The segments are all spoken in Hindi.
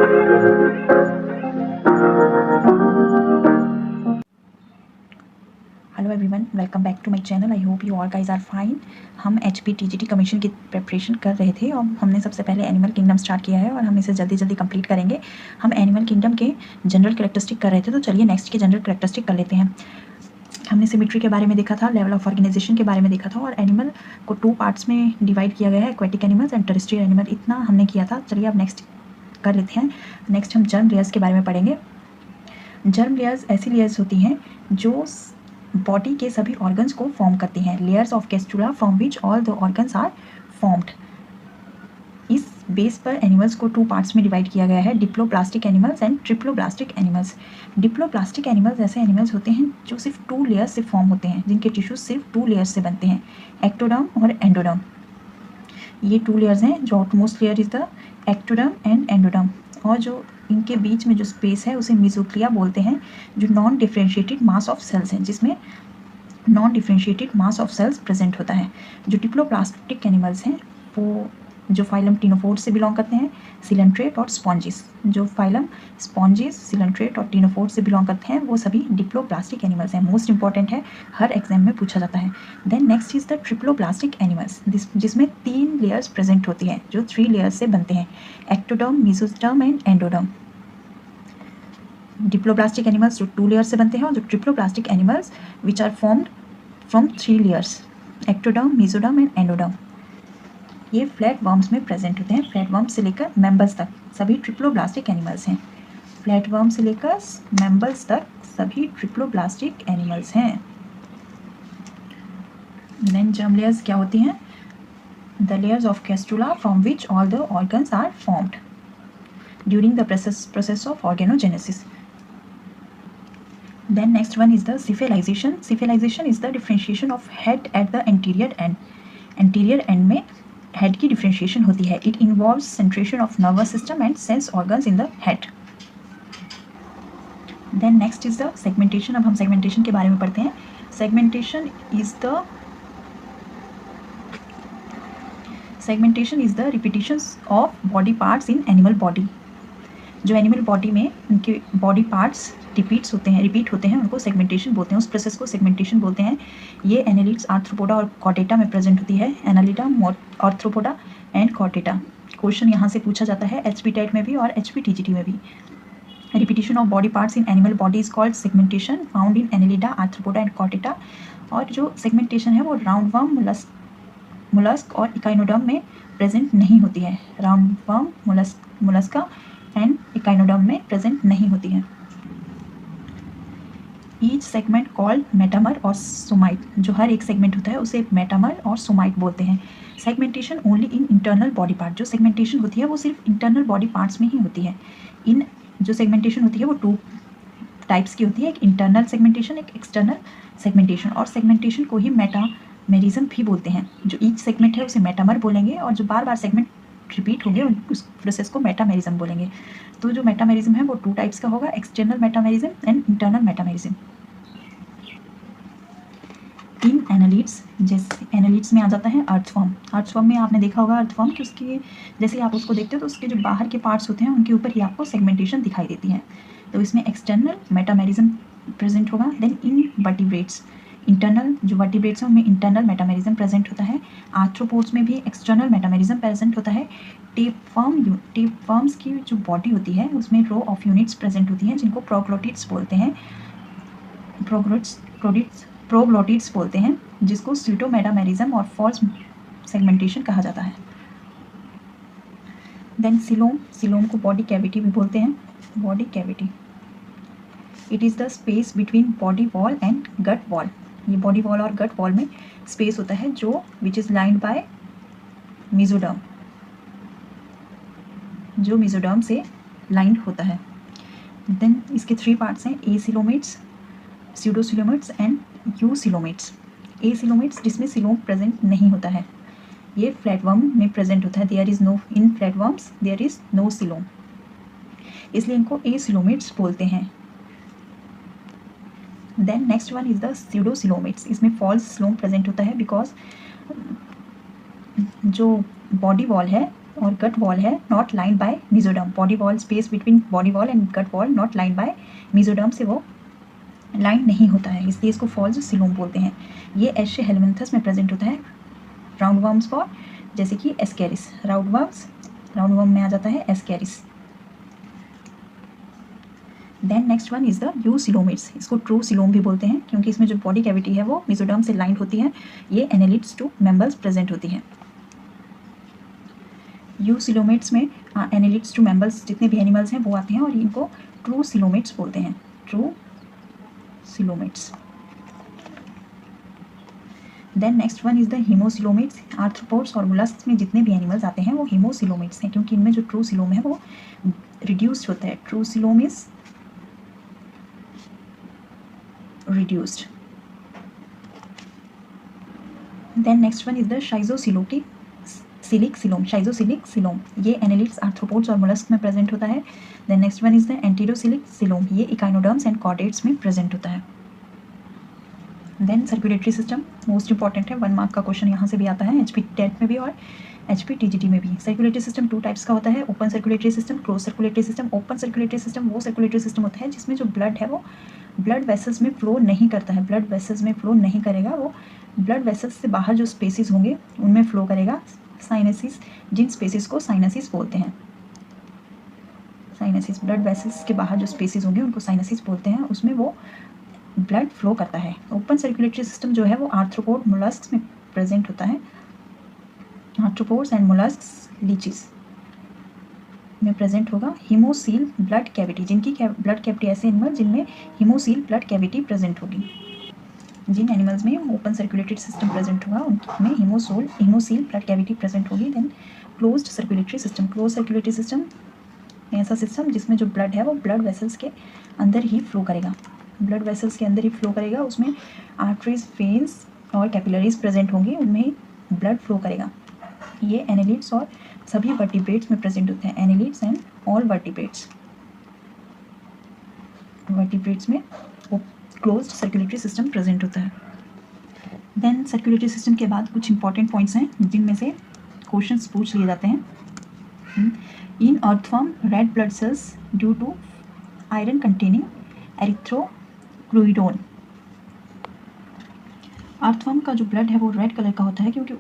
Hello everyone, welcome back to my channel. I hope you all guys are fine. हम HPTGT कमीशन की प्रिपरेशन कर रहे थे और हमने सबसे पहले एनिमल किंगडम स्टार्ट किया है और हम इसे जल्दी जल्दी कंप्लीट करेंगे। हम एनिमल किंगडम के जनरल कैरेक्टरिस्टिक कर रहे थे, तो चलिए नेक्स्ट के जनरल कैरेक्टरिस्टिक कर लेते हैं। हमने सिमेट्री के बारे में देखा था, लेवल ऑफ ऑर्गेनाइजेशन के बारे में देखा था और एनिमल को 2 पार्ट्स में डिवाइड किया गया है, aquatic animals and terrestrial animal. इतना हमने किया था। चलिए अब नेक्स्ट कर लेते हैं। नेक्स्ट हम जर्म लेयर्स के बारे में पढ़ेंगे। जर्म लेयर्स ऐसी लेयर्स होती हैं जो बॉडी के सभी ऑर्गन्स को फॉर्म करती हैं। Layers of gastrula from which all the organs are formed. इस बेस पर एनिमल्स को 2 पार्ट्स में डिवाइड किया गया है, diploblastic animals and triploblastic animals. Diploblastic animals ऐसे एनिमल्स होते हैं जो सिर्फ 2 लेयर्स से फॉर्म होते हैं, जिनके टिश्यूज सिर्फ 2 लेयर्स से बनते हैं, एक्टोडर्म और एंडोडर्म। ये 2 लेयर्स हैं। जो outmost layer is the ectoderm and endoderm, और जो इनके बीच में जो स्पेस है उसे मेसोक्लिया बोलते हैं, जो non differentiated mass of cells हैं, जिसमें non differentiated mass of cells present होता है। जो डिप्लोप्लास्टिक एनिमल्स हैं वो जो फाइलम टिनोफोर्स से बिलोंग करते हैं, सिलेंट्रेट और स्पॉन्जिस। जो फाइलम स्पॉन्जिस, सिलेंट्रेट और टिनोफोर्स से बिलोंग करते हैं वो सभी डिप्लोप्लास्टिक एनिमल्स हैं। मोस्ट इंपॉर्टेंट है, हर एग्जाम में पूछा जाता है। Then next is the triploblastic animals, जिसमें 3 लेयर्स प्रेजेंट होती हैं जो 3 लेयर्स से बनते हैं, ectoderm, mesoderm and endoderm. Diploblastic animals जो 2 लेयर्स से बनते हैं, और जो triploblastic animals which are formed from 3 layers, ectoderm, mesoderm and endoderm. ये फ्लैट वर्म्स में प्रेजेंट होते हैं। फ्लैट वर्म्स से लेकर मेंबल्स तक सभी ट्रिप्लोप्लास्टिक एनिमल्स हैं। फ्लैट वर्म से लेकर मेंबल्स तक सभी ट्रिप्लोप्लास्टिक एनिमल्स हैं। देन जर्म लेयर्स क्या होती हैं? The layers of gastrula from which all the organs are formed during the process of organogenesis. Then next one is the cephalization. Cephalization is the differentiation of head at the anterior end. Anterior end में head की differentiation होती है. It involves centration of nervous system and sense organs in the head. Then next is the segmentation. अब हम segmentation के बारे में पढ़ते हैं. Segmentation is the repetitions of body parts in animal body. जो एनिमल बॉडी में उनके बॉडी पार्ट्स रिपीट होते हैं, उनको सेगमेंटेशन बोलते हैं। उस प्रोसेस को सेगमेंटेशन बोलते हैं। ये एनालिड्स, आर्थ्रोपोडा और कॉर्डेटा में प्रेजेंट होती है। Annelida, arthropoda and Chordata. Question यहाँ से पूछा जाता है HP टेट में भी और HPTGT में भी। Repetition of body parts in animal body is called segmentation, found in Annelida, arthropoda and Chordata. और जो सेगमेंटेशन है वो राउंड वर्म, मोलस्क और इकाइनोडर्म में प्रेजेंट नहीं होती है। Round worm, Mollusca and echinoderm में प्रेजेंट नहीं होती है। ईच सेगमेंट कॉल्ड मेटामर और सोमाइट। जो हर एक सेगमेंट होता है उसे मेटामर और सोमाइट बोलते हैं। Segmentation only in internal body part. जो सेगमेंटेशन होती है वो सिर्फ इंटरनल बॉडी पार्ट्स में ही होती है। इन जो सेगमेंटेशन होती है वो 2 टाइप्स की होती है, एक इंटरनल सेगमेंटेशन, एक एक्सटर्नल सेगमेंटेशन। और सेगमेंटेशन को ही मेटामेरिज्म भी बोलते हैं। जो ईच सेगमेंट है उसे मेटामर बोलेंगे, और जो बार बार सेगमेंट रिपीट होंगे उस प्रोसेस को मेटामेरिज्म बोलेंगे। तो जो मेटामेरिज्म है वो 2 टाइप्स का होगा, external metamerism and internal metamerism. In annelids, जैसे एनालिड्स में आ जाता है अर्थवर्म। अर्थवर्म में आपने देखा होगा अर्थवर्म कि उसकी जैसे ही आप उसको देखते हो तो उसके जो बाहर के पार्ट्स होते हैं उनके ऊपर ही आपको सेगमेंटेशन दिखाई देती है। तो इसमें एक्सटर्नल मेटामेरिज्म प्रेजेंट होगा। देन इन वर्टिब्रेट्स, इंटरनल जो वर्टिब्रेट्स हैं उनमें इंटरनल मेटामेरिज्म प्रेजेंट होता है। आर्थ्रोपोड्स में भी एक्सटर्नल मेटामेरिज्म प्रेजेंट होता है। टेपवर्म्स की जो बॉडी होती है उसमें रो ऑफ यूनिट्स प्रेजेंट होती हैं, जिनको प्रोग्लोटिड्स बोलते हैं। प्रोग्लोटिड्स बोलते हैं, जिसको स्यूडोमेटामेरिज्म और फॉल्स सेगमेंटेशन कहा जाता है। देन सिलोम को बॉडी कैविटी भी बोलते हैं। Body cavity, it is the space between body wall and gut wall. ये बॉडी वॉल और गट वॉल में स्पेस होता है जो which is lined by mesoderm, जो मेसोडर्म से लाइंड होता है। देन इसके 3 पार्ट्स हैं, acoelomates, pseudocoelomates and eucoelomates. Acoelomates जिसमें सिलोम प्रेजेंट नहीं होता है, ये फ्लैटवर्म में प्रेजेंट होता है। There is no, in flatworms there is no coelom, इसलिए इनको एसिलोमेट्स बोलते हैं। Then next one is the pseudocoelomates. इसमें फॉल्स सिलोम प्रेजेंट होता है बिकॉज जो बॉडी वॉल है और गट वॉल है not lined by mesoderm, body wall space between body wall and gut wall not lined by mesoderm से वो लाइन नहीं होता है, इसलिए इसको फॉल्स सिलोम बोलते हैं। ये एशे हेलमिंथस में प्रेजेंट होता है राउंड वर्म्स फॉर, जैसे कि एस्केरिस, राउंड वर्म में आ जाता है ascaris. Then next one is the eucoelomates, इसको ट्रू सिलोम भी बोलते हैं क्योंकि इसमें जो बॉडी कैविटी है वो मेसोडर्म से लाइंड होती है। ये एनालिड्स टू मेम्बर्स प्रेजेंट होती है। यूसिलोमेट्स में एनालिड्स टू मेम्बर्स जितने भी एनिमल्स हैं वो आते हैं और इनको ट्रू सिलोमेट्स बोलते हैं, true coelomates. Then next one is the haemocoelomates, arthropods और मोलस्क्स में जितने भी एनिमल्स आते हैं वो हीमोसिलोमेट्स हैं क्योंकि इनमें जो ट्रू सिलोम है वो रिड्यूस्ड होता है, true coelom is reduced. Then next one is the schizosilic silome, ये एनालिड्स आर्थ्रोपोड्स और मोलस्क में प्रेजेंट होता है। Then next one is the enterocoelic coelom, ये इकाइनोडर्म्स एंड कॉर्डेट्स में प्रेजेंट होता है। Then circulatory system most important है, 1 मार्क का क्वेश्चन यहाँ से भी आता है HP टेट में भी और HP TGT में भी। सर्कुलेटरी सिस्टम 2 टाइप्स का होता है, open circulatory system, close circulatory system. Open circulatory system वो सर्कुलेटरी सिस्टम होता है जिसमें जो ब्लड है वो ब्लड वेसल्स में फ्लो नहीं करता है, ब्लड वेसल्स में फ्लो नहीं करेगा, वो ब्लड वेसल्स से बाहर जो स्पेसिस होंगे उनमें फ्लो करेगा। साइनसिस, जिन स्पेसिस को साइनसिस बोलते हैं, साइनसिस ब्लड वेसल्स के बाहर जो स्पेसिस होंगे उनको साइनसिस बोलते हैं, उसमें वो ब्लड फ्लो करता है। ओपन सर्कुलेटरी सिस्टम जो है वो आर्थ्रोपोड मोलस्क्स में प्रेजेंट होता है, आर्थ्रोपोड्स एंड मोलस्क्स लीचेस में प्रेजेंट होगा। हीमोसील ब्लड कैविटी, जिनकी ब्लड कैविटी ऐसे एनिमल जिनमें हीमोसील ब्लड कैविटी प्रेजेंट होगी, जिन एनिमल्स में ओपन सर्कुलेटरी सिस्टम प्रेजेंट होगा उनमें हीमोसील ब्लड कैविटी प्रेजेंट होगी। Then closed circulatory system, close circulatory system ऐसा सिस्टम जिसमें जो ब्लड है वो ब्लड वेसल्स के अंदर ही फ्लो करेगा, ब्लड वेसल्स के अंदर ही फ्लो करेगा, उसमें आर्टरीज, वेन्स और कैपिलरीज प्रेजेंट होंगी, उनमें ब्लड फ्लो करेगा। ये एनालिड्स और सभी वर्टिब्रेट्स में प्रेजेंट होते हैं, एनालिड्स एंड ऑल वर्टिब्रेट्स में वो क्लोज्ड सर्कुलेटरी सिस्टम प्रेजेंट होता है। देन सर्कुलेटरी सिस्टम के बाद कुछ इंपॉर्टेंट पॉइंट्स हैं जिनमें से क्वेश्चंस पूछ लिए जाते हैं। In earthworm red blood cells due to iron containing erythrocruorin, earthworm का जो ब्लड है वो रेड कलर का होता है क्योंकि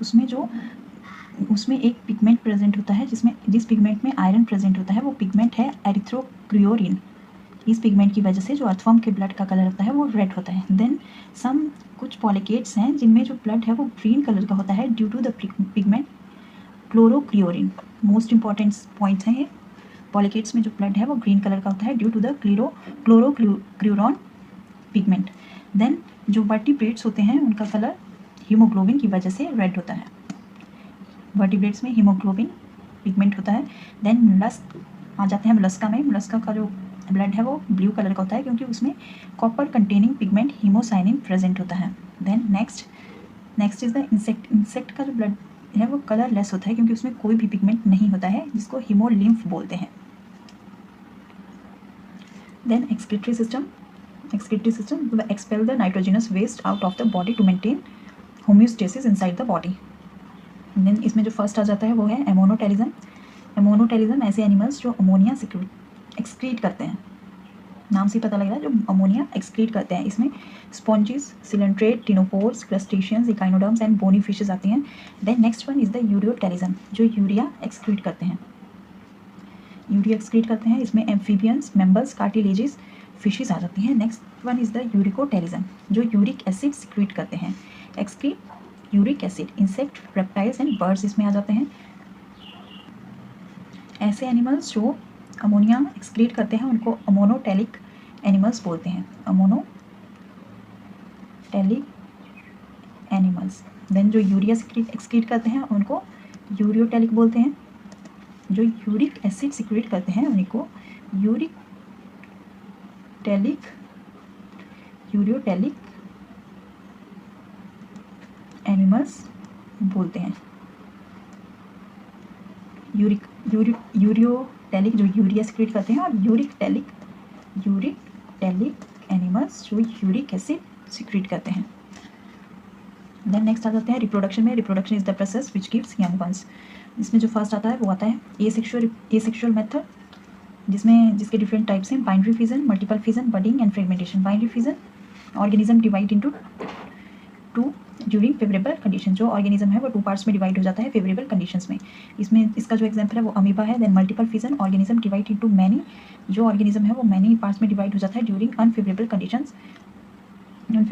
उसमें एक पिगमेंट प्रेजेंट होता है जिस पिगमेंट में आयरन प्रेजेंट होता है, वो पिगमेंट है एरिथ्रोक्लोइडोन। इस पिगमेंट की वजह से जो अर्थवर्म के ब्लड का कलर होता है वो रेड होता है। देन कुछ पॉलिकेट्स हैं जिनमें जो ब्लड है वो ग्रीन कलर का होता है due to the pigment chlorocruorin. Most important points हैं ये, पॉलिकेट्स में जो ब्लड है वो ग्रीन कलर का होता है due to the chlorocruorin pigment. Then जो वर्टिब्रेट्स होते हैं उनका कलर हीमोग्लोबिन की वजह से रेड होता है, वर्टिब्रेट्स में हीमोग्लोबिन पिगमेंट होता है। देन मोलस्क आ जाते हैं, मोलस्का में, मोलस्का का जो ब्लड है वो ब्लू कलर का होता है क्योंकि उसमें copper containing pigment haemocyanin present होता है। Then next is the insect, insect का जो ब्लड है वो कलर लेस होता है क्योंकि उसमें कोई भी पिगमेंट नहीं होता है, जिसको हीमोलिम्फ बोलते हैं। Then excretory system expel the nitrogenous waste out of the body to maintain homeostasis inside the body. Then इसमें जो फर्स्ट आ जाता है वो है एमोनोटेलिज्म। एमोनोटेलिज्म ऐसे एनिमल्स जो अमोनिया एक्सक्रीट करते हैं, नाम से पता लग रहा है, जो अमोनिया एक्सक्रीट करते हैं। इसमें sponges, coelenterate, ctenophores, crustaceans, echinoderms and bony fishes आती हैं। Then next one is the ureotelism, जो यूरिया एक्सक्रीट करते हैं, इसमें एम्फीबियंस, मेम्बर्स, कार्टिलेजेस, फिशेस आ जाती हैं। Next one is the uricotelism, जो यूरिक एसिड सिक्रीट करते हैं, excrete uric acid, insect, reptiles and birds इसमें आ जाते हैं। ऐसे एनिमल्स जो अमोनिया एक्सक्रीट करते हैं उनको अमोनोटेलिक एनिमल्स बोलते हैं, अमोनोटेलिक एनिमल्स। देन जो यूरिया एक्सक्रीट करते हैं उनको यूरियोटेलिक बोलते हैं, जो यूरिक एसिड सिक्रीट करते हैं उनको यूरियोटेलिक एनिमल्स बोलते हैं। यूरियोटेलिक जो यूरिया सिक्रीट करते हैं और यूरिकटेलिक एनिमल्स जो यूरिक एसिड सिक्रीट करते हैं। देन नेक्स्ट आ जाते हैं रिप्रोडक्शन में। Reproduction is the process which gives young ones. इसमें जो फर्स्ट आता है वो आता है एसेक्सुअल मेथड, जिसके डिफरेंट टाइप्स हैं, binary fission, multiple fission, budding and fragmentation. Binary fission, organism divide into two during favourable condition. जो ऑर्गेनिज्म है वो 2 पार्ट्स में डिवाइड हो जाता है फेवरेबल कंडीशंस में। इसमें इसका जो एग्जांपल है वो अमीबा है। Then multiple fission, organism divide into many. जो ऑर्गेनिज्म है वो मैनी पार्ट्स में डिवाइड हो जाता है during unfavourable conditions. Then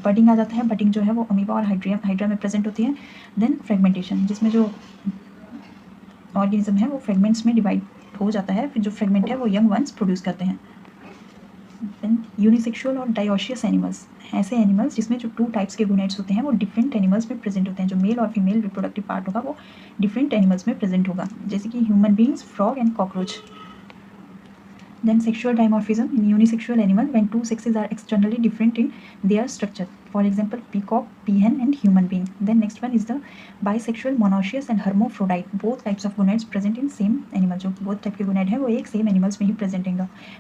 budding आ जाता है। बडिंग जो है वो अमीबा और हाइड्रा में प्रेजेंट होती है। देन फ्रेगमेंटेशन, जिसमें जो ऑर्गेनिज्म है वो फ्रेगमेंट्स में डिवाइड हो जाता है, फिर जो फ्रेगमेंट है वो यंग वंस प्रोड्यूस करते हैं। देन यूनिसेक्सुअल और डायोशियस एनिमल्स, ऐसे एनिमल्स जिसमें जो 2 टाइप्स के गोनेट्स होते हैं वो डिफरेंट एनिमल्स में प्रेजेंट होते हैं। जो मेल और फीमेल रिप्रोडक्टिव पार्ट होगा वो डिफरेंट एनिमल्स में प्रेजेंट होगा, जैसे कि human beings, frog and cockroach. Then sexual dimorphism in unisex animal when 2 sexes are externally different in their structure. For example, peacock, peahen and human being. Then next one is the bisexual, monoecious and hermaphrodite. Both types of gonads present in same animal. जो both type के gonad है वो एक same animals में ही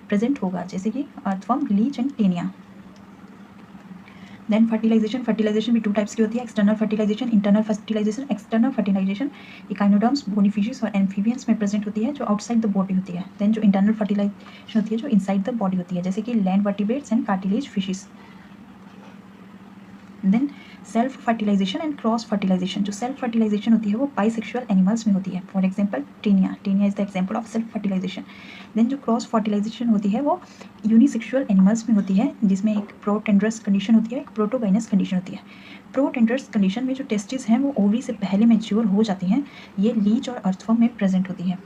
present होगा, जैसे कि earthworm, leech and taenia. Then fertilisation भी 2 टाइप्स की होती है, external fertilisation, internal fertilisation. External fertilisation echinoderms, bony fishes और एम्फीबियंस में प्रेजेंट होती है, जो आउटसाइड द बॉडी होती है। देन जो इंटरनल फर्टिलाइजेशन होती है जो इनसाइड द बॉडी होती है, जैसे कि land vertebrates and cartilage fishes. Then self fertilisation and cross fertilisation. जो सेल्फ फर्टिलाइजेशन होती है वो बाइसेक्सुअल एनिमल्स में होती है। For example Taenia is the example of self fertilisation. Then जो क्रॉस फर्टिलाइजेशन होती है वो यूनिसेक्सुअल एनिमल्स में होती है, जिसमें एक प्रोटेंडरस कंडीशन होती है, एक प्रोटोगाइनस कंडीशन होती है। प्रोटेंडरस कंडीशन में जो टेस्टिस हैं वो ओवरी से पहले मैच्योर हो जाती हैं, ये लीच और अर्थवर्म में प्रेजेंट होती है।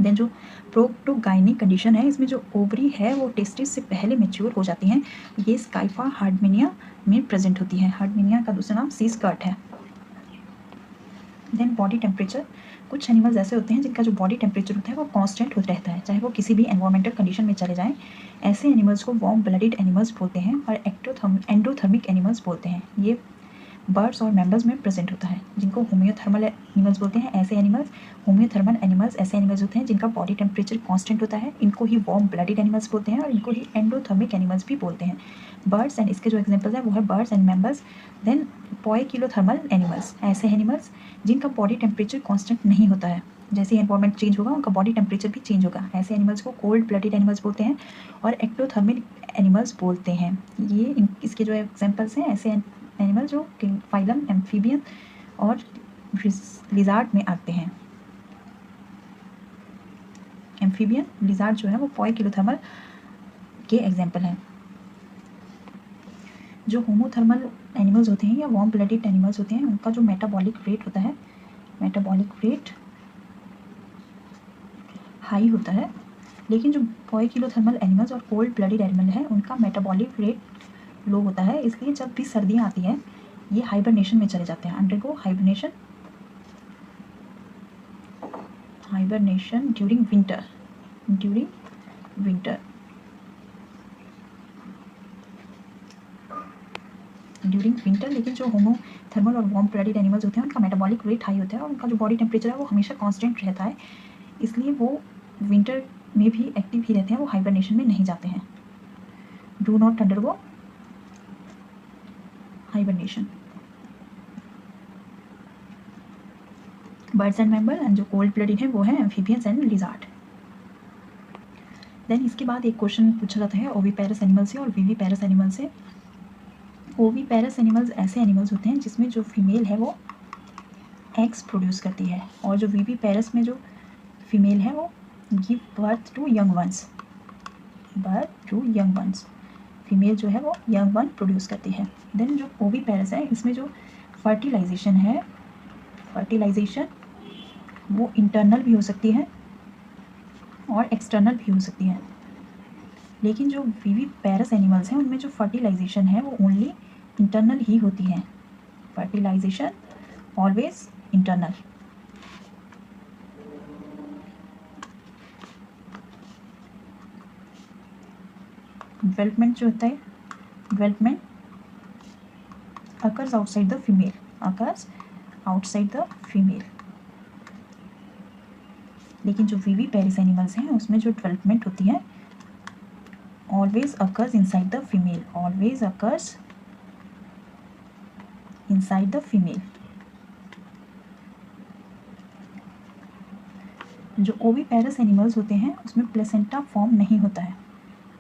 देन जो प्रोटोगाइनिक कंडीशन है, इसमें जो ओवरी है वो टेस्टिस से पहले मैच्योर हो जाती हैं, ये स्काइफा हार्डमेनिया में प्रेजेंट होती है। हार्डमेनिया का दूसरा नाम सी स्कर्ट है। देन बॉडी टेम्परेचर, कुछ एनिमल्स ऐसे होते हैं जिनका जो बॉडी टेम्परेचर होता है वो कांस्टेंट होता रहता है, चाहे वो किसी भी एनवायरमेंटल कंडीशन में चले जाएं। ऐसे एनिमल्स को वार्म ब्लडेड एनिमल्स बोलते हैं और एंडोथर्मिक एनिमल्स बोलते हैं। ये बर्ड्स और मैमल्स में प्रेजेंट होता है, जिनको होम्योथर्मल एनिमल्स बोलते हैं। ऐसे एनिमल्स होम्योथर्मल एनिमल्स ऐसे एनिमल्स होते हैं जिनका बॉडी टेम्परेचर कांस्टेंट होता है, इनको ही वार्म ब्लडेड एनिमल्स बोलते हैं और इनको ही एंडोथर्मिक एनिमल्स भी बोलते हैं। बर्ड्स एंड इसके जो एग्जांपल्स हैं वो है birds and mammals. Then poikilothermal animals, ऐसे एनिमल्स जिनका बॉडी टेम्परेचर कांस्टेंट नहीं होता है, जैसे एनवायरमेंट चेंज होगा उनका बॉडी टेम्परेचर भी चेंज होगा। ऐसे एनिमल्स को कोल्ड ब्लडेड एनिमल्स बोलते हैं और एक्टोथर्मिक एनिमल्स बोलते हैं। ये इसके जो एग्जांपल्स हैं ऐसे एनिमल जो फाइलम एम्फीबियन और लिजार्ड में आते हैं। एम्फीबियन, लिजार्ड जो है वो पॉइकिलोथर्मल के एग्जांपल हैं। जो होमोथर्मल एनिमल्स होते हैं या वार्म ब्लडेड एनिमल्स होते हैं, उनका जो मेटाबॉलिक रेट होता है, मेटाबॉलिक रेट हाई होता है, लेकिन जो पॉइकिलोथर्मल एनिमल्स और कोल्ड ब्लडेड एनिमल है उनका मेटाबॉलिक रेट लो होता है। इसलिए जब भी सर्दियाँ आती हैं ये हाइबरनेशन में चले जाते हैं, अंडरगो हाइबरनेशन ड्यूरिंग विंटर लेकिन जो होमोथर्मल और वार्म ब्लडेड एनिमल्स होते हैं उनका मेटाबॉलिक रेट हाई होता है और उनका जो बॉडी टेम्परेचर है वो हमेशा कांस्टेंट रहता है, इसलिए वो विंटर में भी एक्टिव ही रहते हैं, वो हाइबरनेशन में नहीं जाते हैं। Do not undergo hibernation. Birds and mammal and जो कोल्ड ब्लडेड है वो है एम्फीबियंस एंड लिजार्ड। देन इसके बाद एक क्वेश्चन पूछा जाता है ओविपेरस एनिमल से और विविपेरस एनिमल से। ओविपेरस एनिमल्स ऐसे एनिमल्स होते हैं जिसमें जो फीमेल है वो एग्स प्रोड्यूस करती है और जो विविपेरस में जो फीमेल है वो give birth to young ones. Female जो है वो यंग वन प्रोड्यूस करती है। देन जो ओविपेरस है इसमें जो फर्टिलाइजेशन वो इंटरनल भी हो सकती है और एक्सटर्नल भी हो सकती है, लेकिन जो विविपेरस एनिमल्स हैं उनमें जो फर्टिलाइजेशन है वो ओनली इंटरनल ही होती है। Fertilisation always internal. डेवलपमेंट जो होता है, development occurs outside the female, लेकिन जो विविपेरस एनिमल्स हैं उसमें जो डेवलपमेंट होती है always occurs inside the female, जो ओविपेरस एनिमल्स होते हैं उसमें प्लेसेंटा फॉर्म नहीं होता है,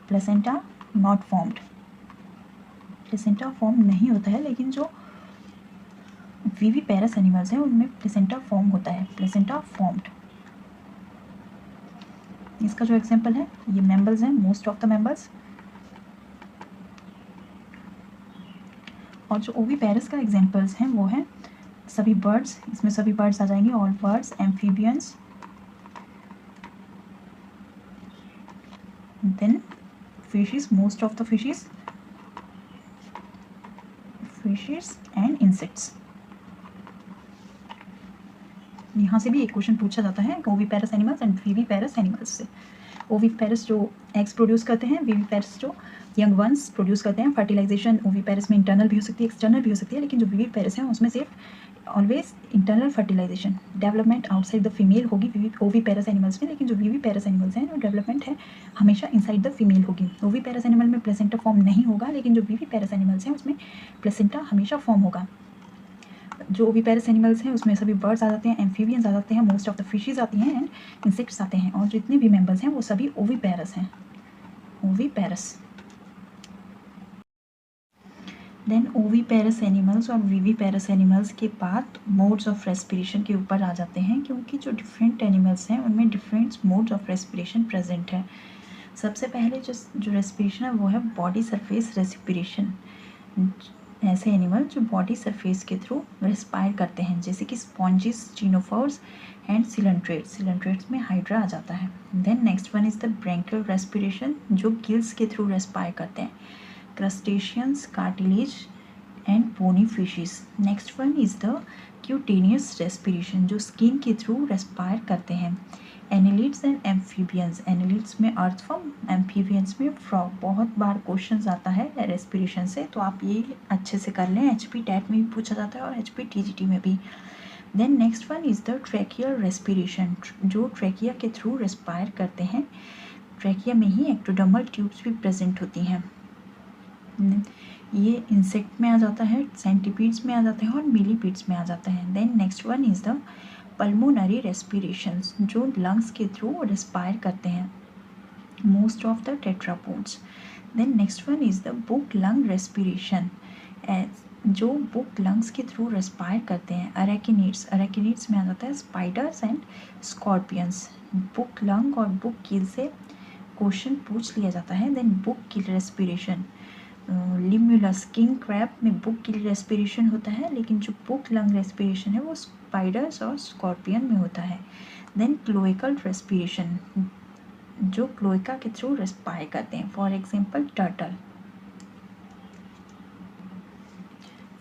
placenta not formed, placenta form नहीं होता है, लेकिन जो विविपेरस एनिमल्स हैं उनमें प्लेसेंटा फॉर्म होता है, प्लेसेंटा फॉर्म्ड। इसका जो एग्जांपल है ये मैमल्स हैं, मोस्ट ऑफ द मैमल्स। और जो ओविपेरस का एग्जांपल्स हैं वो हैं सभी बर्ड्स, इसमें सभी बर्ड्स आ जाएंगे, all birds, amphibians, then fishes, most of the fishes and insects. यहाँ से भी एक क्वेश्चन पूछा जाता है oviparous animals and viviparous animals से। ओविपेरस जो एग्स प्रोड्यूस करते हैं, विविपेरस जो यंग वंस प्रोड्यूस करते हैं। फर्टिलाइजेशन ओविपेरस में इंटरनल भी हो सकती है, एक्सटर्नल भी हो सकती है, लेकिन जो विविपेरस है उसमें सिर्फ always internal fertilisation, development outside the female होगी ओविपेरस एनिमल्स में, लेकिन जो विविपेरस एनिमल्स हैं डेवलपमेंट है हमेशा इनसाइड द फीमेल होगी। ओविपेरस एनिमल में प्लेसेंटा फॉर्म नहीं होगा, लेकिन जो विविपेरस एनिमल्स हैं उसमें प्लेसेंटा हमेशा फॉर्म होगा। जो ओविपेरस एनिमल्स हैं उसमें सभी बर्ड्स आ जाते हैं, एम्फीबियंस आ जाते हैं, मोस्ट ऑफ द फिशेज आती हैं एंड इंसेक्ट्स आते हैं, और जितने भी मेंबर्स हैं वो सभी ओविपेरस हैं, ओविपेरस। देन ओविपेरस एनिमल्स और विविपेरस एनिमल्स के बाद मोड्स ऑफ रेस्पिरेशन के ऊपर आ जाते हैं, क्योंकि जो डिफरेंट एनिमल्स हैं उनमें different modes of respiration present है। सबसे पहले जो रेस्पिरेशन है वो है बॉडी सरफेस रेस्पिरेशन। ऐसे एनिमल जो बॉडी सरफेस के थ्रू रेस्पायर करते हैं, जैसे कि sponges, ctenophores and coelenterates, coelenterates में हाइड्रा आ जाता है। Then next one is the branchial respiration, जो गिल्स के थ्रू रेस्पायर करते हैं, crustaceans, cartilage and bony fishes. Next one is the cutaneous respiration, जो स्किन के थ्रू रेस्पायर करते हैं, एनिलिड्स एंड एम्फीबियंस, एनिलिड्स में अर्थवर्म, एम्फीबियंस में फ्रॉग। बहुत बार क्वेश्चन आता है रेस्पिरेशन से, तो आप ये अच्छे से कर लें, एचपी टेट में भी पूछा जाता है और एचपी टीजीटी में भी। Then next one is the tracheal respiration, जो ट्रैकिया के थ्रू रेस्पायर करते हैं, ट्रैकिया में ही एक्टोडर्मल ट्यूब्स भी प्रेजेंट होती हैं। ये इंसेक्ट में आ जाता है, सेंटीपीड्स में आ जाते हैं और मिलीपीड्स में आ जाता है। Then next one is the pulmonary respirations, जो लंग्स के थ्रू रेस्पायर करते हैं, most of the tetrapods. Then next one is the book lung respiration, जो बुक लंग्स के थ्रू रेस्पायर करते हैं, अरेकिनिड्स, अरेकिनिड्स में आ जाता है spiders and scorpions. Book lung और बुक किल से क्वेश्चन पूछ लिया जाता है। Then book gill respiration, limulus, king crab में बुक किल रेस्पिरेशन होता है, लेकिन जो बुक लंग रेस्पिरेशन है वो स्पाइडर्स और स्कॉर्पियन में होता है। देन क्लोएकल रेस्पिरेशन, जो क्लोएका के थ्रू रेस्पायर करते हैं, फॉर एग्जांपल टर्टल।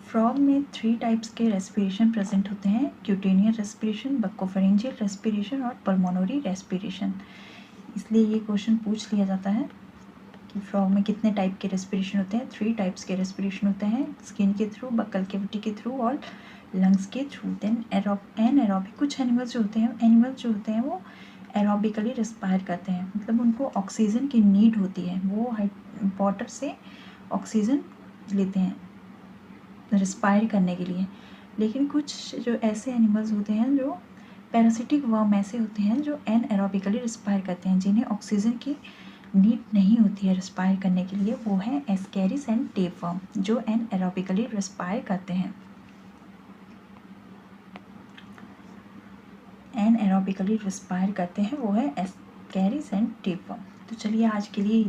फ्रॉग में 3 टाइप्स के रेस्पिरेशन प्रेजेंट होते हैं, क्यूटेनियल रेस्पिरेशन, बक्कोफेरेंजियल रेस्पिरेशन और पल्मोनरी रेस्पिरेशन। इसलिए ये क्वेश्चन पूछ लिया जाता है कि फ्रॉग में कितने टाइप के रेस्पिरेशन होते हैं। 3 टाइप्स के रेस्पिरेशन होते हैं, स्किन के थ्रू, बक्कल कैविटी के थ्रू और लंग्स के थ्रू। देन एनारोबिक, कुछ एनिमल्स जो होते हैं वो एरोबिकली रेस्पायर करते हैं, मतलब उनको ऑक्सीजन की नीड होती है, वो वाटर से ऑक्सीजन लेते हैं रेस्पायर करने के लिए। लेकिन कुछ जो ऐसे एनिमल्स होते हैं जो पैरासिटिक वर्म ऐसे होते हैं जो एनारोबिकली रेस्पायर करते हैं, जिन्हें ऑक्सीजन की नीड नहीं होती है रेस्पायर करने के लिए, वो है एस्केरिस एंड टेपवर्म, जो एनारोबिकली रेस्पायर करते हैं, एनारोबिकली रेस्पायर करते हैं, वो है एस्केरिस एंड टेपवर्म। तो चलिए आज के लिए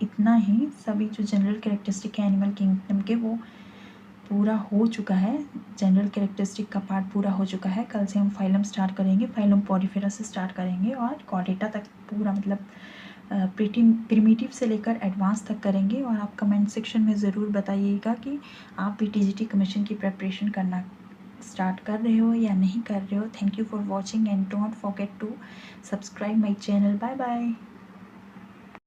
इतना ही। सभी जो जनरल कैरेक्टरिस्टिक है एनिमल किंगडम के वो पूरा हो चुका है, जनरल कैरेक्टरिस्टिक का पार्ट पूरा हो चुका है। कल से हम फाइलम स्टार्ट करेंगे, फाइलम पॉरीफेरा से स्टार्ट करेंगे और कॉर्डेटा तक पूरा, मतलब प्रिमिटिव से लेकर एडवांस तक करेंगे। और आप कमेंट सेक्शन में ज़रूर बताइएगा कि आप भी टीजीटी कमीशन की प्रिपरेशन करना स्टार्ट कर रहे हो या नहीं कर रहे हो। Thank you for watching and don't forget to subscribe my channel. Bye bye.